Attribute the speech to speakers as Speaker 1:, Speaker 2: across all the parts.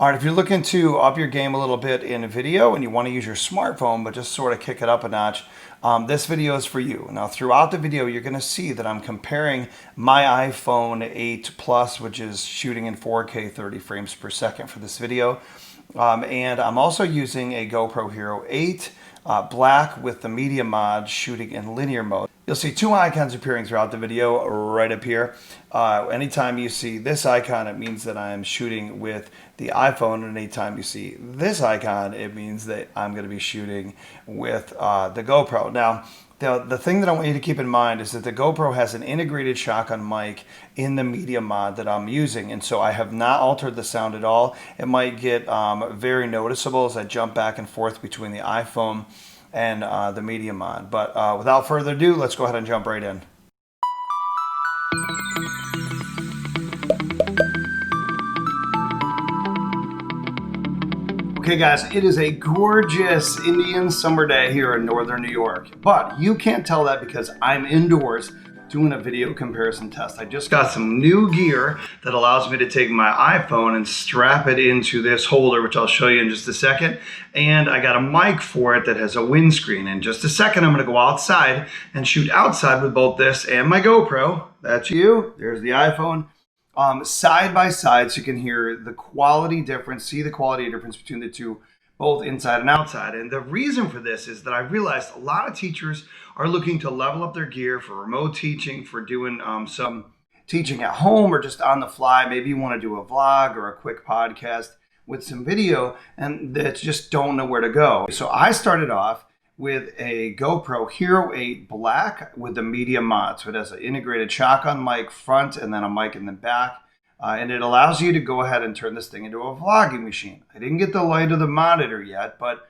Speaker 1: All right, if you're looking to up your game a little bit in video and you want to use your smartphone, but just sort of kick it up a notch, this video is for you. Now, throughout the video, you're going to see that I'm comparing my iPhone 8 Plus, which is shooting in 4K 30 frames per second for this video. And I'm also using a GoPro Hero 8 Black with the media mod shooting in linear mode. You'll see two icons appearing throughout the video right up here. Anytime you see this icon, it means that I'm shooting with the iPhone, and anytime you see this icon, it means that I'm going to be shooting with the GoPro. Now, the thing that I want you to keep in mind is that the GoPro has an integrated shotgun mic in the media mod that I'm using, and so I have not altered the sound at all. It might get very noticeable as I jump back and forth between the iPhone and the media mod. But without further ado, let's go ahead and jump right in. Okay guys, it is a gorgeous Indian summer day here in northern New York, but you can't tell that because I'm indoors doing a video comparison test. I just got some new gear that allows me to take my iPhone and strap it into this holder, which I'll show you in just a second. And I got a mic for it that has a windscreen. In just a second, I'm gonna go outside and shoot outside with both this and my GoPro. That's you, there's the iPhone. Side by side, so you can hear the quality difference, see the quality difference between the two, both inside and outside. And the reason for this is that I realized a lot of teachers are looking to level up their gear for remote teaching, for doing some teaching at home or just on the fly. Maybe you want to do a vlog or a quick podcast with some video and that just don't know where to go. So I started off with a GoPro Hero 8 Black with the media mod. So it has an integrated shotgun mic front and then a mic in the back. And it allows you to go ahead and turn this thing into a vlogging machine. I didn't get the light of the monitor yet, but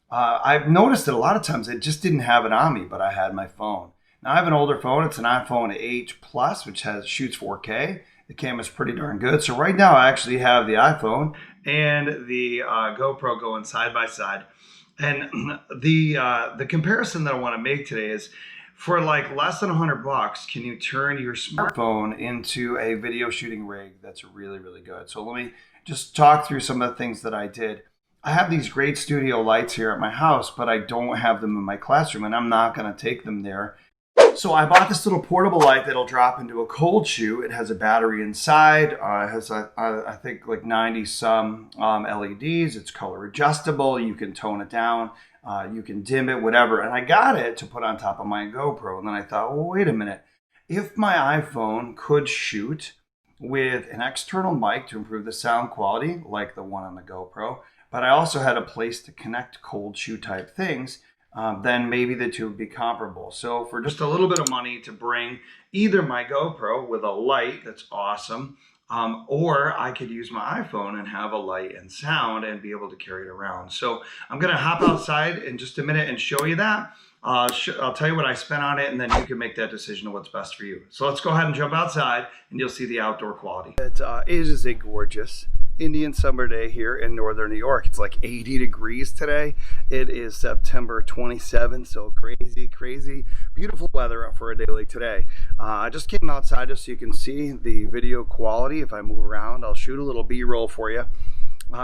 Speaker 1: I've noticed that a lot of times it just didn't have it on me, but I had my phone. Now I have an older phone. It's an iPhone 8 Plus, which shoots 4K. The camera's pretty darn good. So right now I actually have the iPhone and the GoPro going side by side. And the comparison that I want to make today is for like less than $100, can you turn your smartphone into a video shooting rig that's really, really good? So let me just talk through some of the things that I did. I have these great studio lights here at my house, but I don't have them in my classroom, and I'm not going to take them there. So I bought this little portable light that'll drop into a cold shoe. It has a battery inside. It has, I think, like 90 some LEDs. It's color adjustable. You can tone it down. You can dim it, whatever. And I got it to put on top of my GoPro. And then I thought, well, wait a minute. If my iPhone could shoot with an external mic to improve the sound quality, like the one on the GoPro, but I also had a place to connect cold shoe type things, then maybe the two would be comparable. So for just a little bit of money to bring either my GoPro with a light that's awesome, or I could use my iPhone and have a light and sound and be able to carry it around. So I'm gonna hop outside in just a minute and show you that. I'll tell you what I spent on it, and then you can make that decision of what's best for you. So let's go ahead and jump outside and you'll see the outdoor quality. It is a gorgeous Indian summer day here in northern New York. It's like 80 degrees today. It is September 27th, so crazy beautiful weather for a day like today. I just came outside just so you can see the video quality. If I move around, I'll shoot a little B-roll for you.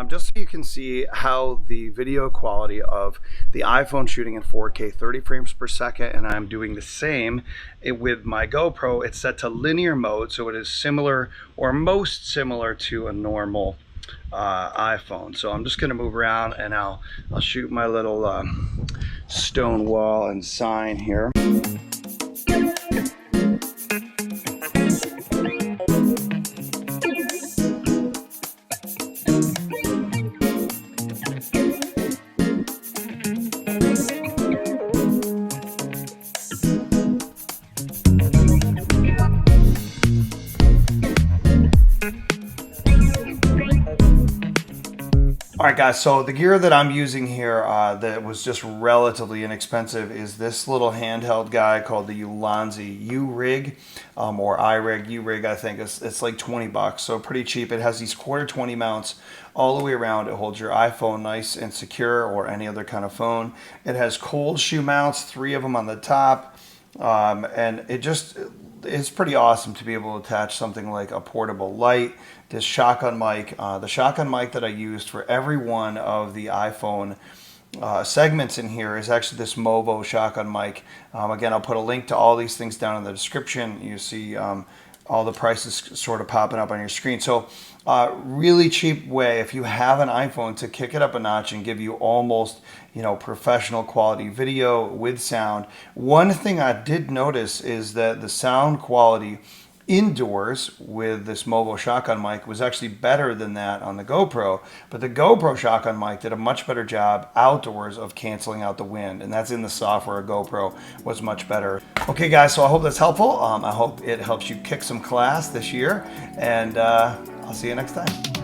Speaker 1: Just so you can see how the video quality of the iPhone shooting in 4K 30 frames per second, and I'm doing the same with my GoPro. It's set to linear mode, so it is similar or most similar to a normal iPhone. So I'm just going to move around and I'll shoot my little stone wall and sign here. All right guys, so the gear that I'm using here that was just relatively inexpensive is this little handheld guy called the Ulanzi U-Rig or iRig, U-Rig I think. It's like 20 bucks, so pretty cheap. It has these quarter 20 mounts all the way around. It holds your iPhone nice and secure, or any other kind of phone. It has cold shoe mounts, 3 of them on the top. And it's pretty awesome to be able to attach something like a portable light, this shotgun mic, the shotgun mic that I used for every one of the iPhone segments in here is actually this Movo shotgun mic. Again, I'll put a link to all these things down in the description. You see all the prices sort of popping up on your screen. So really cheap way, if you have an iPhone, to kick it up a notch and give you almost, professional quality video with sound. One thing I did notice is that the sound quality indoors with this Movo shotgun mic was actually better than that on the GoPro, but the GoPro shotgun mic did a much better job outdoors of canceling out the wind, and that's in the software. GoPro was much better. Okay guys, so I hope that's helpful. I hope it helps you kick some class this year, and I'll see you next time.